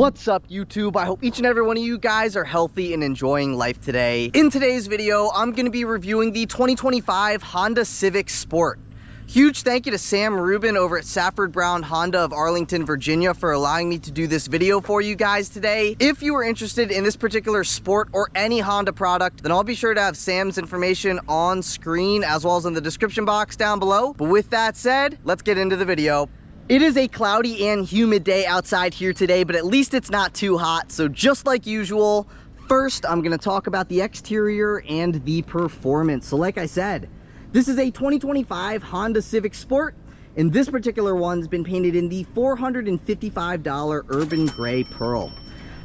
What's up, YouTube? I hope each and every one of you guys are healthy and enjoying life today. In today's video, I'm going to be reviewing the 2025 Honda Civic Sport. Huge thank you to Sam Rubin over at Safford Honda of Arlington, Virginia for allowing me to do this video for you guys today. If you are interested in this particular Sport or any Honda product, then I'll be sure to have Sam's information on screen as well as in the description box down below. But with that said, let's get into the video. It is a cloudy and humid day outside here today, but at least it's not too hot. So just like usual, first I'm going to talk about the exterior and the performance. So like I said, this is a 2025 Honda Civic Sport, and this particular one's been painted in the $455 Urban Gray Pearl.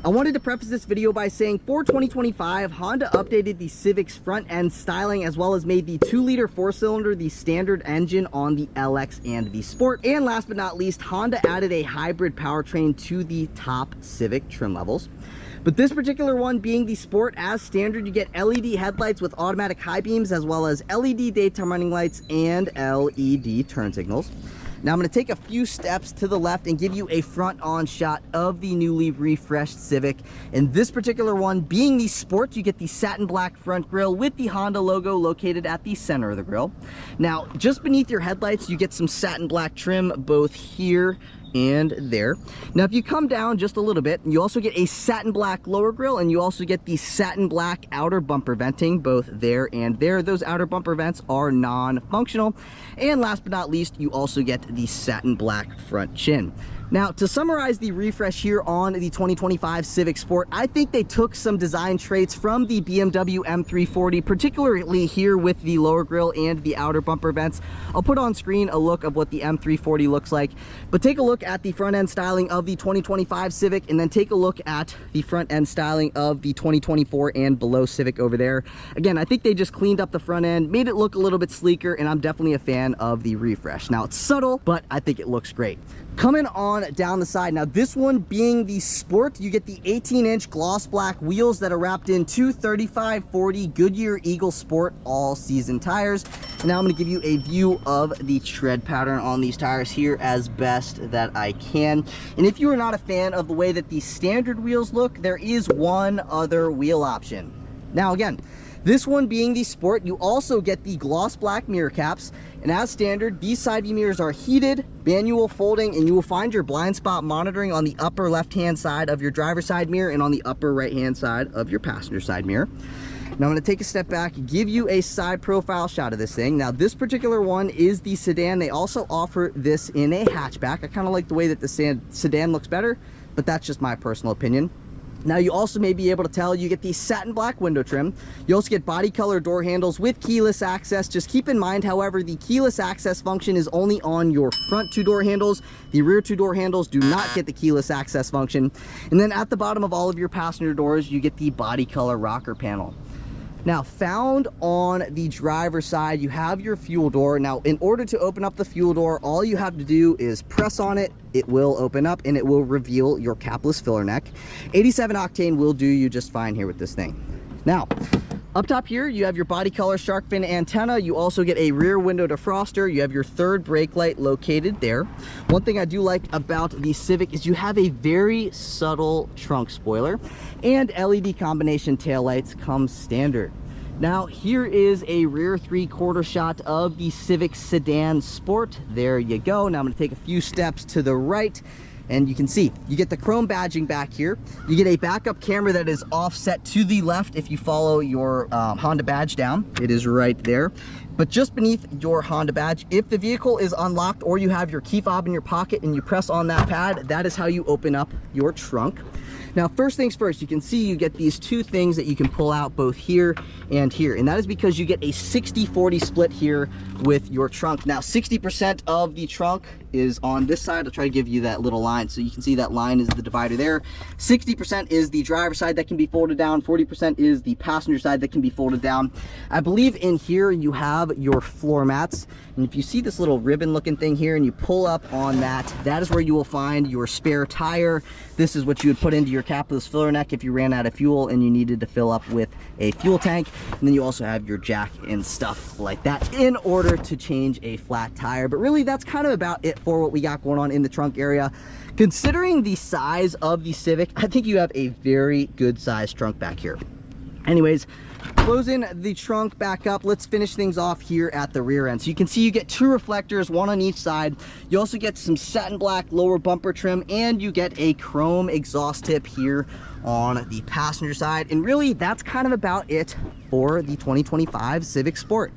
I wanted to preface this video by saying for 2025, Honda updated the Civic's front end styling as well as made the 2-liter 4-cylinder the standard engine on the LX and the Sport. And last but not least, Honda added a hybrid powertrain to the top Civic trim levels. But this particular one being the Sport, as standard, you get LED headlights with automatic high beams as well as LED daytime running lights and LED turn signals. Now I'm going to take a few steps to the left and give you a front-on shot of the newly refreshed Civic. In this particular one, being the Sport, you get the satin black front grille with the Honda logo located at the center of the grille. Now, just beneath your headlights, you get some satin black trim both here and there. Now if you come down just a little bit, you also get a satin black lower grille, and you also get the satin black outer bumper venting both there and there. Those outer bumper vents are non-functional. And last but not least, you also get the satin black front chin. Now, to summarize the refresh here on the 2025 Civic Sport, I think they took some design traits from the BMW M340, particularly here with the lower grille and the outer bumper vents. I'll put on screen a look of what the M340 looks like, but take a look at the front end styling of the 2025 Civic, and then take a look at the front end styling of the 2024 and below Civic over there. Again, I think they just cleaned up the front end, made it look a little bit sleeker, and I'm definitely a fan of the refresh. Now, it's subtle, but I think it looks great. Coming on down the side, now this one being the Sport, you get the 18-inch gloss black wheels that are wrapped in two 35/40 Goodyear Eagle Sport all-season tires. Now I'm going to give you a view of the tread pattern on these tires here as best that I can. And if you are not a fan of the way that the standard wheels look, there is one other wheel option. Now again, this one being the Sport, you also get the gloss black mirror caps, and as standard, these side view mirrors are heated, manual folding, and you will find your blind spot monitoring on the upper left-hand side of your driver's side mirror and on the upper right-hand side of your passenger side mirror. Now I'm going to take a step back, give you a side profile shot of this thing. Now this particular one is the sedan. They also offer this in a hatchback. I kind of like the way that the sedan looks better, but that's just my personal opinion. Now you also may be able to tell you get the satin black window trim. You also get body color door handles with keyless access. Just keep in mind, however, the keyless access function is only on your front 2 door handles. The rear 2 door handles do not get the keyless access function. And then at the bottom of all of your passenger doors, you get the body color rocker panel. Now, found on the driver's side, you have your fuel door. Now, in order to open up the fuel door, all you have to do is press on it. It will open up and it will reveal your capless filler neck. 87 octane will do you just fine here with this thing. Now, up top here, you have your body color shark fin antenna. You also get a rear window defroster. You have your third brake light located there. One thing I do like about the Civic is you have a very subtle trunk spoiler, and LED combination taillights come standard. Now, here is a rear 3/4 shot of the Civic Sedan Sport. There you go. Now I'm going to take a few steps to the right, and you can see you get the chrome badging back here. You get a backup camera that is offset to the left if you follow your Honda badge down. It is right there. But just beneath your Honda badge, if the vehicle is unlocked or you have your key fob in your pocket and you press on that pad, that is how you open up your trunk. Now, first things first, you can see you get these two things that you can pull out both here and here. And that is because you get a 60-40 split here with your trunk. Now, 60% of the trunk is on this side. I'll try to give you that little line. So you can see that line is the divider there. 60% is the driver's side that can be folded down. 40% is the passenger side that can be folded down. I believe in here you have have your floor mats. And if you see this little ribbon looking thing here and you pull up on that, that is where you will find your spare tire. This is what you would put into your capless filler neck if you ran out of fuel and you needed to fill up with a fuel tank. And then you also have your jack and stuff like that in order to change a flat tire. But really, that's kind of about it for what we got going on in the trunk area. Considering the size of the Civic, I think you have a very good sized trunk back here. Anyways, closing the trunk back up, let's finish things off here at the rear end. So you can see you get 2 reflectors, 1 on each side. You also get some satin black lower bumper trim, and you get a chrome exhaust tip here on the passenger side. And really, that's kind of about it for the 2025 Civic Sport.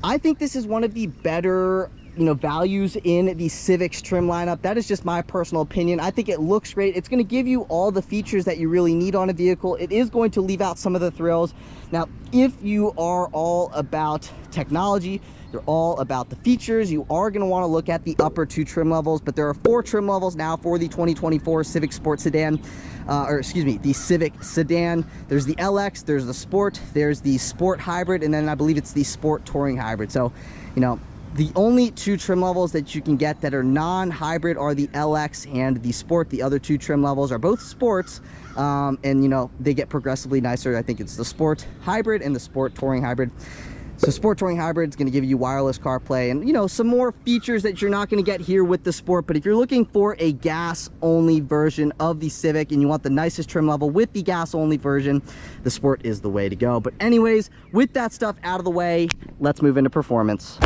I think this is one of the better values in the Civic's trim lineup. That is just my personal opinion. I think it looks great. It's going to give you all the features that you really need on a vehicle. It is going to leave out some of the thrills. Now, if you are all about technology, you're all about the features, you are going to want to look at the upper 2 trim levels, but there are 4 trim levels now for the 2024 Civic Sport Sedan, the Civic Sedan. There's the LX, there's the Sport, there's the Sport Hybrid, and then I believe it's the Sport Touring Hybrid. So, the only 2 trim levels that you can get that are non-hybrid are the LX and the Sport. The other 2 trim levels are both Sports, and they get progressively nicer. I think it's the Sport Hybrid and the Sport Touring Hybrid. So Sport Touring Hybrid is going to give you wireless CarPlay and some more features that you're not going to get here with the Sport. But if you're looking for a gas-only version of the Civic and you want the nicest trim level with the gas-only version, the Sport is the way to go. But anyways, with that stuff out of the way, let's move into performance.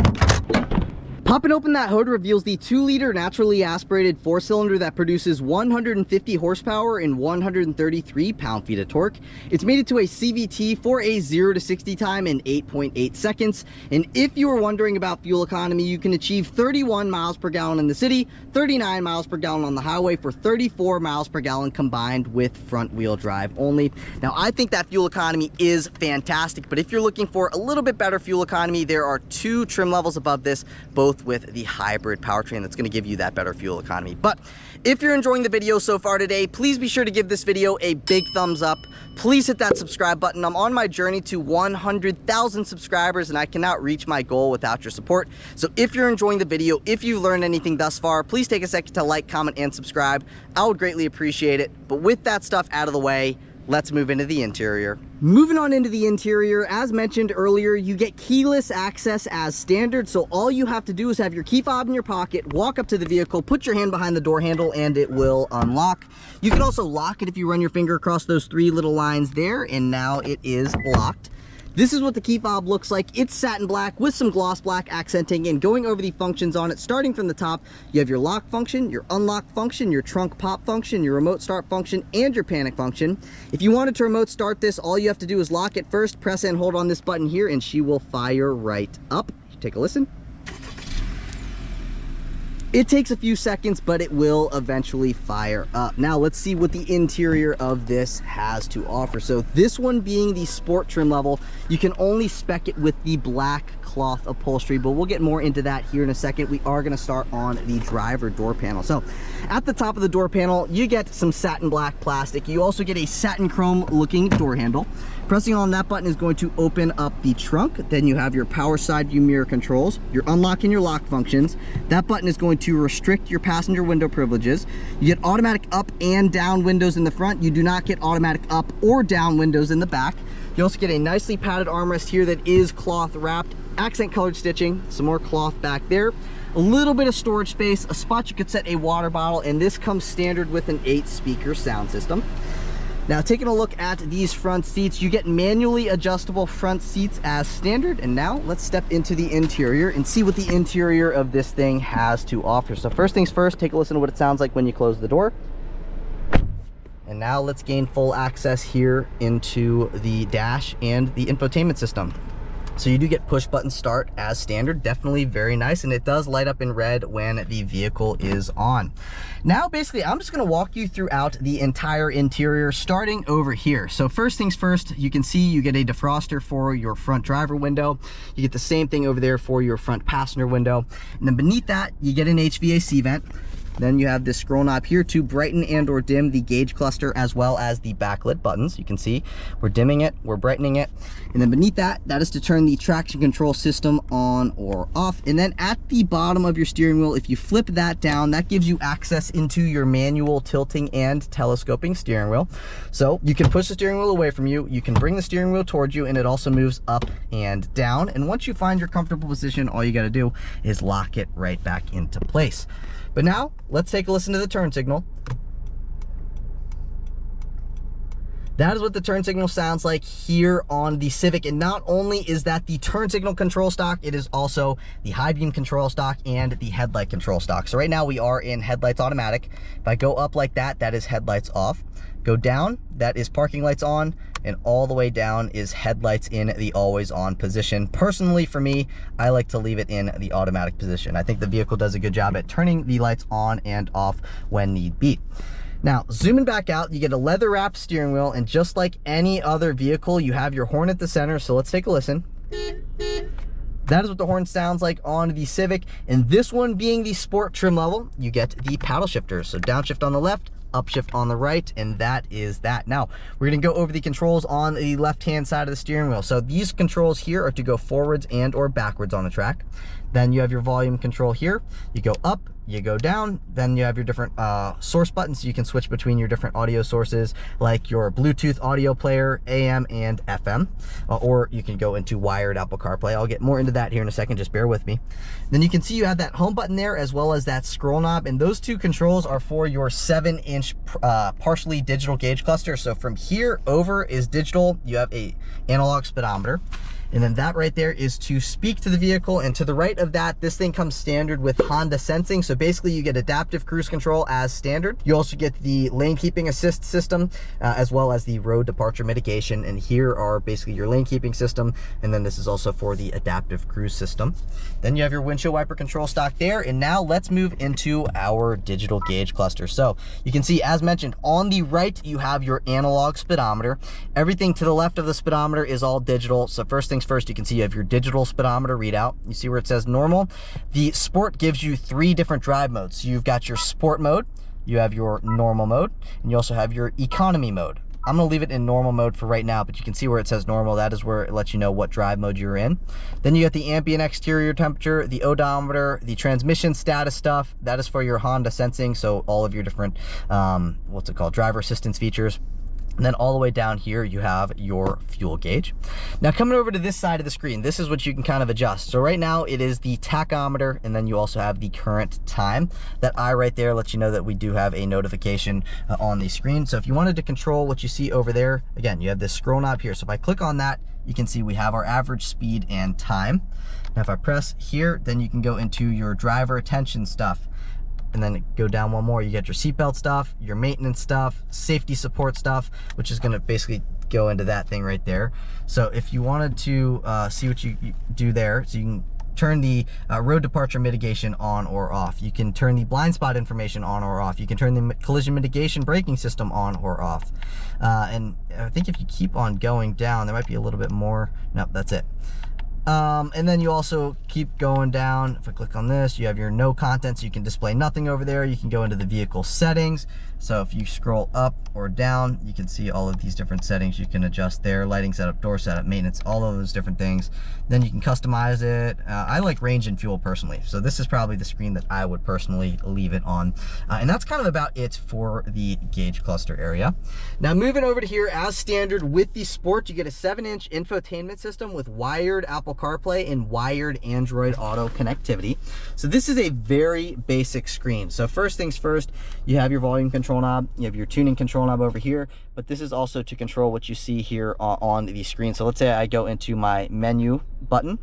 Popping open that hood reveals the 2-liter naturally aspirated 4-cylinder that produces 150 horsepower and 133 pound-feet of torque. It's made it to a CVT for a 0 to 60 time in 8.8 seconds. And if you were wondering about fuel economy, you can achieve 31 miles per gallon in the city, 39 miles per gallon on the highway for 34 miles per gallon combined with front-wheel drive only. Now, I think that fuel economy is fantastic, but if you're looking for a little bit better fuel economy, there are 2 trim levels above this, both with the hybrid powertrain that's going to give you that better fuel economy. But if you're enjoying the video so far today, please be sure to give this video a big thumbs up. Please hit that subscribe button. I'm on my journey to 100,000 subscribers and I cannot reach my goal without your support. So if you're enjoying the video, if you've learned anything thus far, please take a second to like, comment, and subscribe. I would greatly appreciate it. But with that stuff out of the way, let's move into the interior. Moving on into the interior, as mentioned earlier, you get keyless access as standard. So all you have to do is have your key fob in your pocket, walk up to the vehicle, put your hand behind the door handle, and it will unlock. You can also lock it if you run your finger across those 3 little lines there, and now it is locked. This is what the key fob looks like. It's satin black with some gloss black accenting, and going over the functions on it, starting from the top, you have your lock function, your unlock function, your trunk pop function, your remote start function, and your panic function. If you wanted to remote start this, all you have to do is lock it first, press and hold on this button here, and she will fire right up. Take a listen. It takes a few seconds, but it will eventually fire up. Now let's see what the interior of this has to offer. So this one being the Sport trim level, you can only spec it with the black cloth upholstery, but we'll get more into that here in a second. We are going to start on the driver door panel. So at the top of the door panel, you get some satin black plastic. You also get a satin chrome looking door handle. Pressing on that button is going to open up the trunk. Then you have your power side view mirror controls, your unlock and your lock functions. That button is going to restrict your passenger window privileges. You get automatic up and down windows in the front. You do not get automatic up or down windows in the back. You also get a nicely padded armrest here that is cloth wrapped, accent colored stitching, some more cloth back there. A little bit of storage space, a spot you could set a water bottle, and this comes standard with an 8-speaker sound system. Now, taking a look at these front seats, you get manually adjustable front seats as standard. And now let's step into the interior and see what the interior of this thing has to offer. So first things first, take a listen to what it sounds like when you close the door. And now let's gain full access here into the dash and the infotainment system. So you do get push button start as standard, definitely very nice, and it does light up in red when the vehicle is on. Now basically I'm just going to walk you throughout the entire interior starting over here. So first things first, you can see you get a defroster for your front driver window. You get the same thing over there for your front passenger window, and then beneath that you get an HVAC vent. Then you have this scroll knob here to brighten and or dim the gauge cluster, as well as the backlit buttons. You can see we're dimming it, we're brightening it. And then beneath that, that is to turn the traction control system on or off. And then at the bottom of your steering wheel, if you flip that down, that gives you access into your manual tilting and telescoping steering wheel. So you can push the steering wheel away from you, you can bring the steering wheel towards you, and it also moves up and down. And once you find your comfortable position, all you got to do is lock it right back into place. But now let's take a listen to the turn signal. That is what the turn signal sounds like here on the Civic. And not only is that the turn signal control stock, it is also the high beam control stock and the headlight control stock. So right now we are in headlights automatic. If I go up like that, that is headlights off. Go down, that is parking lights on, and all the way down is headlights in the always on position. Personally, for me, I like to leave it in the automatic position. I think the vehicle does a good job at turning the lights on and off when need be. Now, zooming back out, you get a leather wrapped steering wheel, and just like any other vehicle, you have your horn at the center. So let's take a listen. That is what the horn sounds like on the Civic. And this one being the sport trim level, you get the paddle shifters. So downshift on the left, upshift on the right, and that is that. Now, we're gonna go over the controls on the left-hand side of the steering wheel. So these controls here are to go forwards and or backwards on the track. Then you have your volume control here. You go up, you go down, then you have your different source buttons, so you can switch between your different audio sources, like your Bluetooth audio player, AM and FM, or you can go into wired Apple CarPlay. I'll get more into that here in a second, just bear with me. Then you can see you have that home button there, as well as that scroll knob, and those two controls are for your 7-inch partially digital gauge cluster. So from here over is digital, you have a analog speedometer. And then that right there is to speak to the vehicle. And to the right of that, this thing comes standard with Honda sensing. So basically you get adaptive cruise control as standard. You also get the lane keeping assist system, as well as the road departure mitigation. And here are basically your lane keeping system. And then this is also for the adaptive cruise system. Then you have your windshield wiper control stock there. And now let's move into our digital gauge cluster. So you can see, as mentioned, on the right, you have your analog speedometer. Everything to the left of the speedometer is all digital. So first things first, you can see you have your digital speedometer readout. You see where it says normal. The Sport gives you 3 different drive modes. So you've got your sport mode, you have your normal mode, and you also have your economy mode. I'm gonna leave it in normal mode for right now, but you can see where it says normal. That is where it lets you know what drive mode you're in. Then you get the ambient exterior temperature, the odometer, the transmission status stuff. That is for your Honda sensing, so all of your different, what's it called, driver assistance features. And then all the way down here, you have your fuel gauge. Now coming over to this side of the screen, this is what you can kind of adjust. So right now it is the tachometer, and then you also have the current time. That eye right there lets you know that we do have a notification on the screen. So if you wanted to control what you see over there, again, you have this scroll knob here. So if I click on that, you can see we have our average speed and time. Now if I press here, then you can go into your driver attention stuff. And then go down one more, you get your seatbelt stuff, your maintenance stuff, safety support stuff, which is gonna basically go into that thing right there. So if you wanted to see what you do there, so you can turn the road departure mitigation on or off. You can turn the blind spot information on or off. You can turn the collision mitigation braking system on or off. And I think if you keep on going down, there might be a little bit more. Nope, that's it. And then you also keep going down. If I click on this, you have your no content, so you can display nothing over there. You can go into the vehicle settings. So if you scroll up or down, you can see all of these different settings you can adjust there. Lighting setup, door setup, maintenance, all of those different things. Then you can customize it. I like range and fuel personally. So this is probably the screen that I would personally leave it on. And that's kind of about it for the gauge cluster area. Now moving over to here, as standard with the Sport, you get a 7-inch infotainment system with wired Apple CarPlay and wired Android Auto connectivity. So this is a very basic screen. So first things first, you have your volume control knob, you have your tuning control knob over here, but this is also to control what you see here on the screen. So let's say I go into my menu button,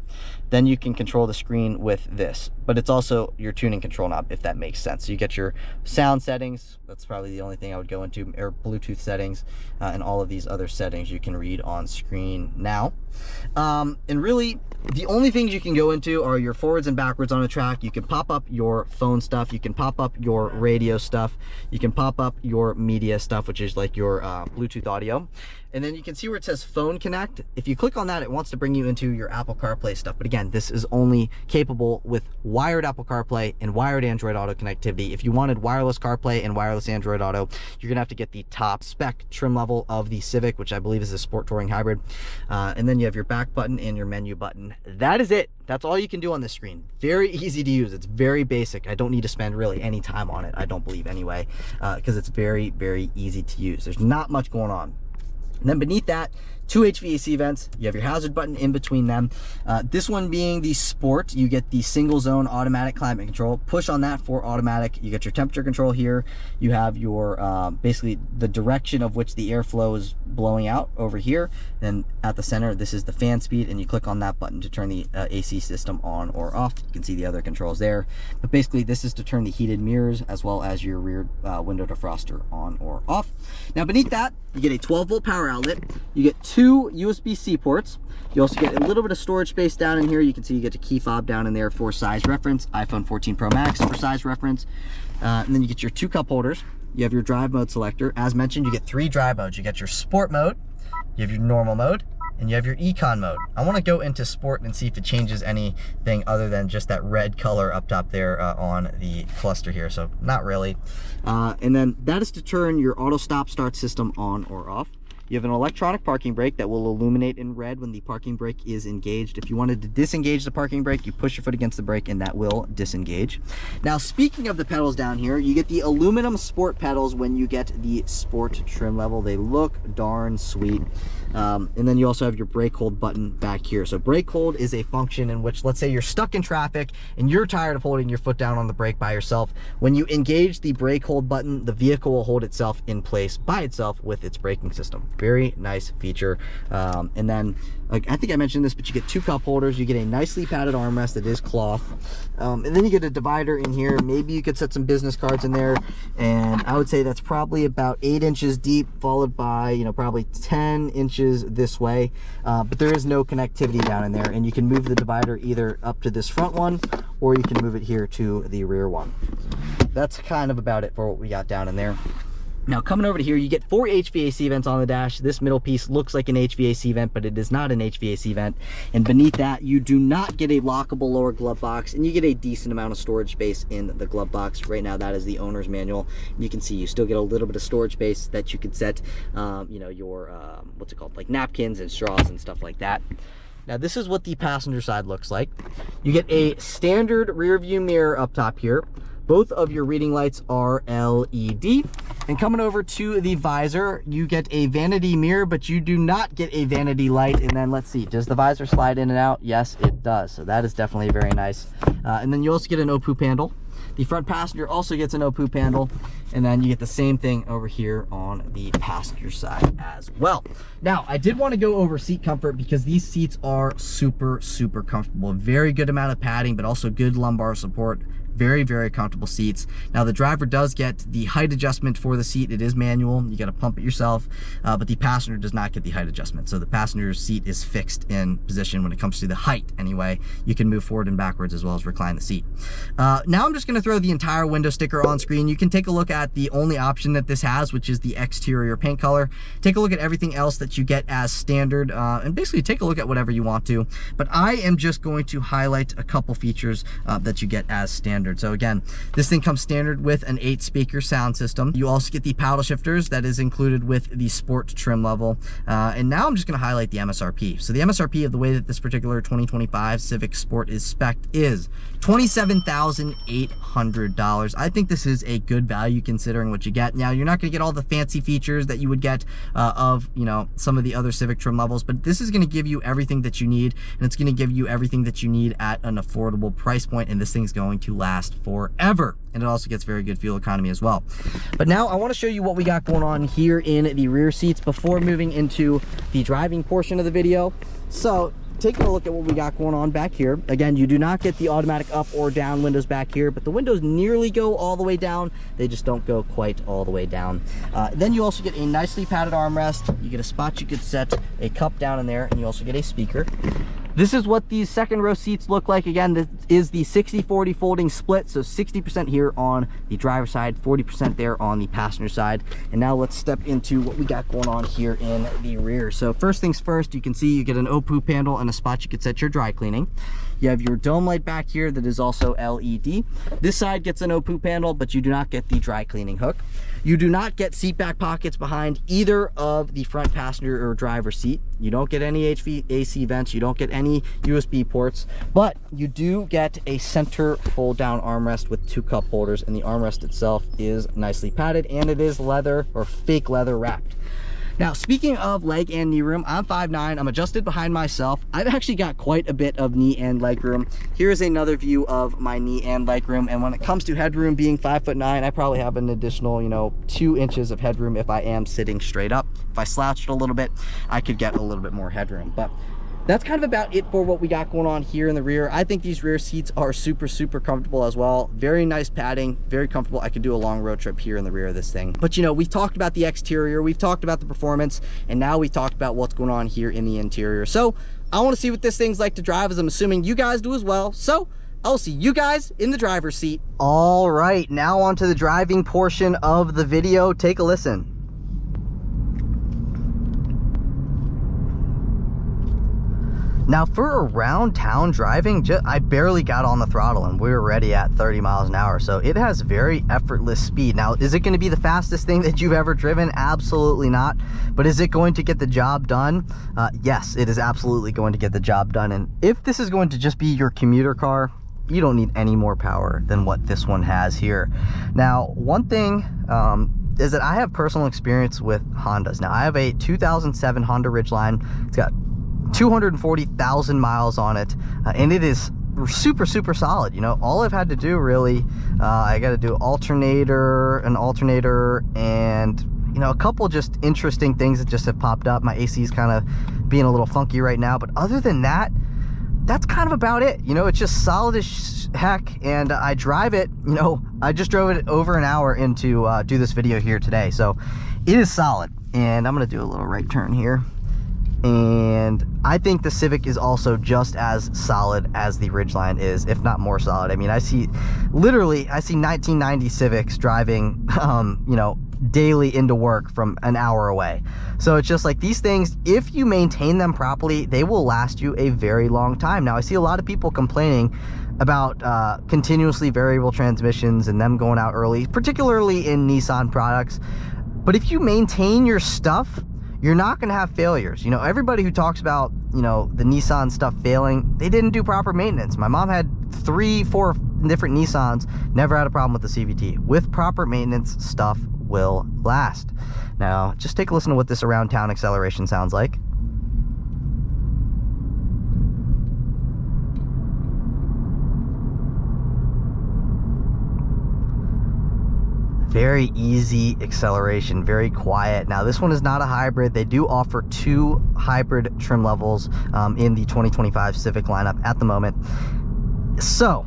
then you can control the screen with this, but it's also your tuning control knob, if that makes sense. So you get your sound settings, that's probably the only thing I would go into, or Bluetooth settings, and all of these other settings you can read on screen now. And really, the only things you can go into are your forwards and backwards on a track. You can pop up your phone stuff, you can pop up your radio stuff, you can pop up your media stuff, which is like your Bluetooth audio. And then you can see where it says phone connect. If you click on that, it wants to bring you into your Apple CarPlay stuff. But again, this is only capable with wired Apple CarPlay and wired Android Auto connectivity. If you wanted wireless CarPlay and wireless Android Auto, you're gonna have to get the top spec trim level of the Civic, which I believe is a Sport Touring Hybrid. And then you have your back button and your menu button. That is it. That's all you can do on this screen. Very easy to use. It's very basic. I don't need to spend really any time on it, I don't believe anyway, because it's very, very easy to use. There's not much going on. And then beneath that, 2 HVAC vents. You have your hazard button in between them. This one being the Sport, you get the single zone automatic climate control. Push on that for automatic. You get your temperature control here. You have your basically the direction of which the airflow is blowing out over here. Then at the center, this is the fan speed, and you click on that button to turn the AC system on or off. You can see the other controls there. But basically, this is to turn the heated mirrors as well as your rear window defroster on or off. Now beneath that, you get a 12-volt power outlet. You get 2 USB-C ports. You also get a little bit of storage space down in here. You can see you get a key fob down in there for size reference. iPhone 14 Pro Max for size reference. And then you get your 2 cup holders. You have your drive mode selector. As mentioned, you get 3 drive modes. You get your Sport mode, you have your normal mode, and you have your Econ mode. I want to go into Sport and see if it changes anything other than just that red color up top there on the cluster here. So not really. And then that is to turn your auto stop start system on or off. You have an electronic parking brake that will illuminate in red when the parking brake is engaged. If you wanted to disengage the parking brake, you push your foot against the brake and that will disengage. Now, speaking of the pedals down here, you get the aluminum Sport pedals when you get the Sport trim level. They look darn sweet. And then you also have your brake hold button back here. So brake hold is a function in which, let's say you're stuck in traffic and you're tired of holding your foot down on the brake by yourself. When you engage the brake hold button, the vehicle will hold itself in place by itself with its braking system. Very nice feature. And then I think I mentioned this, but you get 2 cup holders. You get a nicely padded armrest that is cloth. And then you get a divider in here. Maybe you could set some business cards in there. And I would say that's probably about 8 inches deep, followed by, you know, probably 10 inches this way. But there is no connectivity down in there. And you can move the divider either up to this front one, or you can move it here to the rear one. That's kind of about it for what we got down in there. Now coming over to here, you get 4 HVAC vents on the dash. This middle piece looks like an HVAC vent, but it is not an HVAC vent. And beneath that, you do not get a lockable lower glove box, and you get a decent amount of storage space in the glove box. Right now, that is the owner's manual. And you can see you still get a little bit of storage space that you could set, you know, your, what's it called, like napkins and straws and stuff like that. Now this is what the passenger side looks like. You get a standard rear view mirror up top here. Both of your reading lights are LED. And coming over to the visor, you get a vanity mirror, but you do not get a vanity light. And then let's see, does the visor slide in and out? Yes, it does. So that is definitely very nice. And then you also get an OPU handle. The front passenger also gets an OPU handle, and then you get the same thing over here on the passenger side as well. Now, I did want to go over seat comfort because these seats are super, super comfortable. Very good amount of padding, but also good lumbar support. Very, very comfortable seats. Now the driver does get the height adjustment for the seat. It is manual. You got to pump it yourself, but the passenger does not get the height adjustment. So the passenger's seat is fixed in position when it comes to the height anyway. You can move forward and backwards as well as recline the seat. Now I'm just going to throw the entire window sticker on screen. You can take a look at the only option that this has, which is the exterior paint color. Take a look at everything else that you get as standard, and basically take a look at whatever you want to. But I am just going to highlight a couple features that you get as standard. So again, this thing comes standard with an 8-speaker sound system. You also get the paddle shifters that is included with the Sport trim level. And now I'm just going to highlight the MSRP. So the MSRP of the way that this particular 2025 Civic Sport is spec'd is $27,800. I think this is a good value considering what you get. Now, you're not going to get all the fancy features that you would get of, you know, some of the other Civic trim levels, but this is going to give you everything that you need, and it's going to give you everything that you need at an affordable price point, and this thing's going to last forever. And it also gets very good fuel economy as well. But now I want to show you what we got going on here in the rear seats before moving into the driving portion of the video. So taking a look at what we got going on back here. Again, you do not get the automatic up or down windows back here, but the windows nearly go all the way down. They just don't go quite all the way down. Then you also get a nicely padded armrest. You get a spot you could set a cup down in there, and you also get a speaker. This is what these second row seats look like. Again, this is the 60-40 folding split, so 60% here on the driver's side, 40% there on the passenger side. And now let's step into what we got going on here in the rear. So first things first, you can see you get an OPU panel and a spot you can set your dry cleaning. You have your dome light back here that is also LED. This side gets an OPU panel, but you do not get the dry cleaning hook. You do not get seat back pockets behind either of the front passenger or driver seat. You don't get any HVAC vents. You don't get any USB ports, but you do get a center fold down armrest with 2 cup holders, and the armrest itself is nicely padded, and it is leather or fake leather wrapped. Now, speaking of leg and knee room, I'm 5'9", I'm adjusted behind myself. I've actually got quite a bit of knee and leg room. Here's another view of my knee and leg room. And when it comes to headroom, being 5'9", I probably have an additional, 2 inches of headroom if I am sitting straight up. If I slouched a little bit, I could get a little bit more headroom. But that's kind of about it for what we got going on here in the rear. I think these rear seats are super, super comfortable as well. Very nice padding, very comfortable. I could do a long road trip here in the rear of this thing. But we've talked about the exterior, we've talked about the performance, and now we talked about what's going on here in the interior. So I want to see what this thing's like to drive, as I'm assuming you guys do as well. So I'll see you guys in the driver's seat. All right, now on to the driving portion of the video. Take a listen. Now for around town driving, I barely got on the throttle and we were already at 30 miles an hour. So it has very effortless speed. Now, is it going to be the fastest thing that you've ever driven? Absolutely not. But is it going to get the job done? Yes, it is absolutely going to get the job done. And if this is going to just be your commuter car, you don't need any more power than what this one has here. Now, one thing is that I have personal experience with Hondas. Now, I have a 2007 Honda Ridgeline. It's got 240,000 miles on it, and it is super, super solid. All I've had to do really, I got to do an alternator, and a couple just interesting things that just have popped up. My AC is kind of being a little funky right now, but other than that, that's kind of about it. It's just solid as heck, and I drive it. I just drove it over an hour into do this video here today, so it is solid. And I'm gonna do a little right turn here. And I think the Civic is also just as solid as the Ridgeline is, if not more solid. I mean, I see 1990 Civics driving, daily into work from an hour away. So it's just like these things, if you maintain them properly, they will last you a very long time. Now, I see a lot of people complaining about continuously variable transmissions and them going out early, particularly in Nissan products. But if you maintain your stuff, you're not going to have failures. Everybody who talks about, the Nissan stuff failing, they didn't do proper maintenance. My mom had 3-4 different Nissans, never had a problem with the CVT. With proper maintenance, stuff will last. Now, just take a listen to what this around town acceleration sounds like. Very easy acceleration, very quiet. Now, this one is not a hybrid. They do offer 2 hybrid trim levels in the 2025 Civic lineup at the moment. So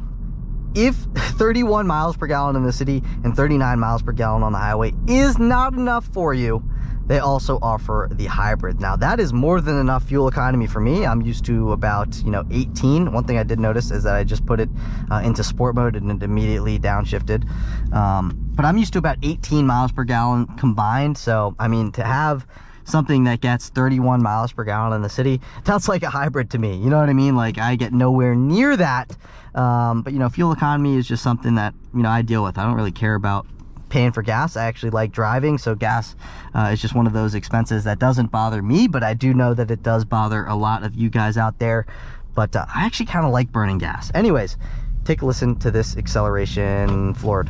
if 31 miles per gallon in the city and 39 miles per gallon on the highway is not enough for you, they also offer the hybrid. Now, that is more than enough fuel economy for me. I'm used to about 18. One thing I did notice is that I just put it into sport mode and it immediately downshifted. But I'm used to about 18 miles per gallon combined. So I mean, to have something that gets 31 miles per gallon in the city, that's like a hybrid to me. You know what I mean? Like, I get nowhere near that. But fuel economy is just something that I deal with. I don't really care about paying for gas. I actually like driving, so gas is just one of those expenses that doesn't bother me, but I do know that it does bother a lot of you guys out there. But I actually kind of like burning gas. Anyways, take a listen to this acceleration floored.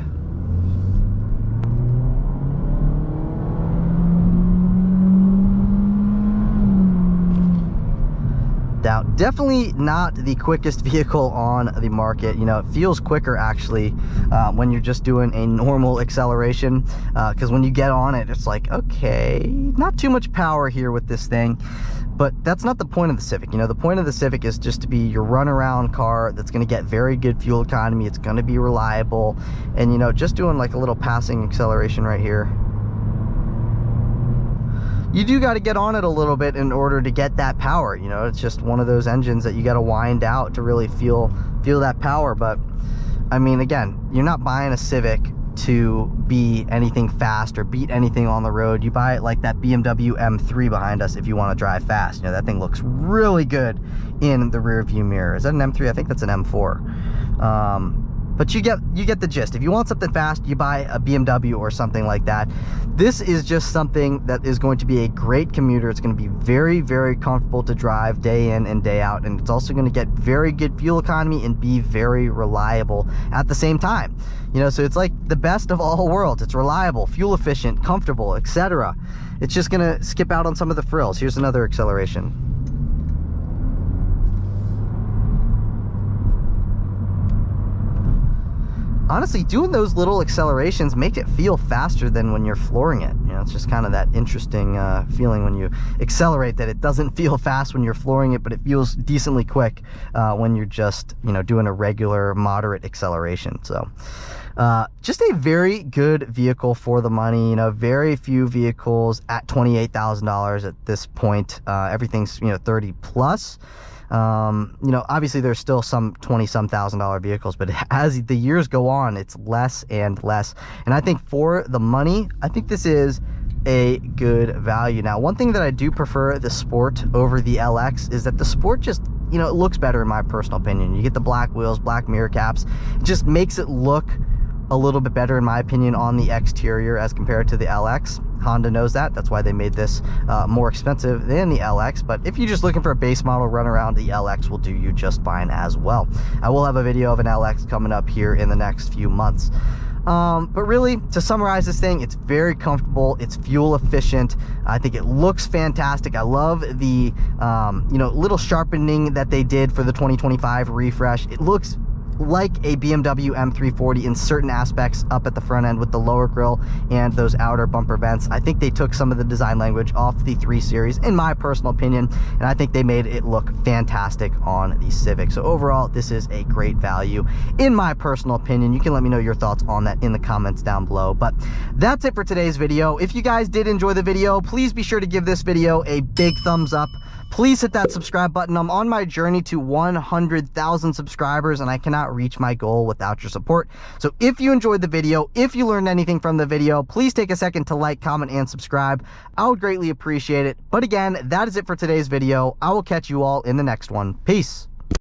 Now, definitely not the quickest vehicle on the market. It feels quicker actually when you're just doing a normal acceleration, because when you get on it, it's like, okay, not too much power here with this thing. But that's not the point of the Civic. The point of the Civic is just to be your run-around car that's going to get very good fuel economy. It's going to be reliable, and just doing like a little passing acceleration right here. you do got to get on it a little bit in order to get that power. You know, it's just one of those engines that you got to wind out to really feel that power. But I mean, again, you're not buying a Civic to be anything fast or beat anything on the road. You buy it like that BMW M3 behind us if you want to drive fast. You know, that thing looks really good in the rear view mirror. Is that an M3? I think that's an M4. But you get the gist. If you want something fast, you buy a BMW or something like that. This is just something that is going to be a great commuter. It's going to be very, very comfortable to drive day in and day out, and it's also going to get very good fuel economy and be very reliable at the same time. You know, so it's like the best of all worlds. It's reliable, fuel efficient, comfortable, etc. It's just going to skip out on some of the frills. Here's another acceleration. Honestly, doing those little accelerations make it feel faster than when you're flooring it. You know, it's just kind of that interesting feeling when you accelerate, that it doesn't feel fast when you're flooring it, but it feels decently quick when you're just, you know, doing a regular moderate acceleration. So just a very good vehicle for the money. You know, very few vehicles at $28,000 at this point. Everything's, you know, 30 plus. You know, obviously there's still some $20-some thousand vehicles, but as the years go on, it's less and less. And I think for the money, I think this is a good value. Now, one thing that I do prefer the Sport over the LX is that the Sport just, you know, it looks better in my personal opinion. You get the black wheels, black mirror caps. It just makes it look a little bit better in my opinion on the exterior as compared to the LX. Honda knows that. That's why they made this more expensive than the LX. But if you're just looking for a base model run around, the LX will do you just fine as well. I will have a video of an LX coming up here in the next few months. But really, to summarize this thing, it's very comfortable, it's fuel efficient. I think it looks fantastic. I love the you know, little sharpening that they did for the 2025 refresh. It looks like a BMW M340 in certain aspects up at the front end with the lower grille and those outer bumper vents. I think they took some of the design language off the 3 Series, in my personal opinion, and I think they made it look fantastic on the Civic. So overall, this is a great value, in my personal opinion. You can let me know your thoughts on that in the comments down below. But that's it for today's video. If you guys did enjoy the video, please be sure to give this video a big thumbs up. Please hit that subscribe button. I'm on my journey to 100,000 subscribers, and I cannot reach my goal without your support. So if you enjoyed the video, if you learned anything from the video, please take a second to like, comment, and subscribe. I would greatly appreciate it. But again, that is it for today's video. I will catch you all in the next one. Peace.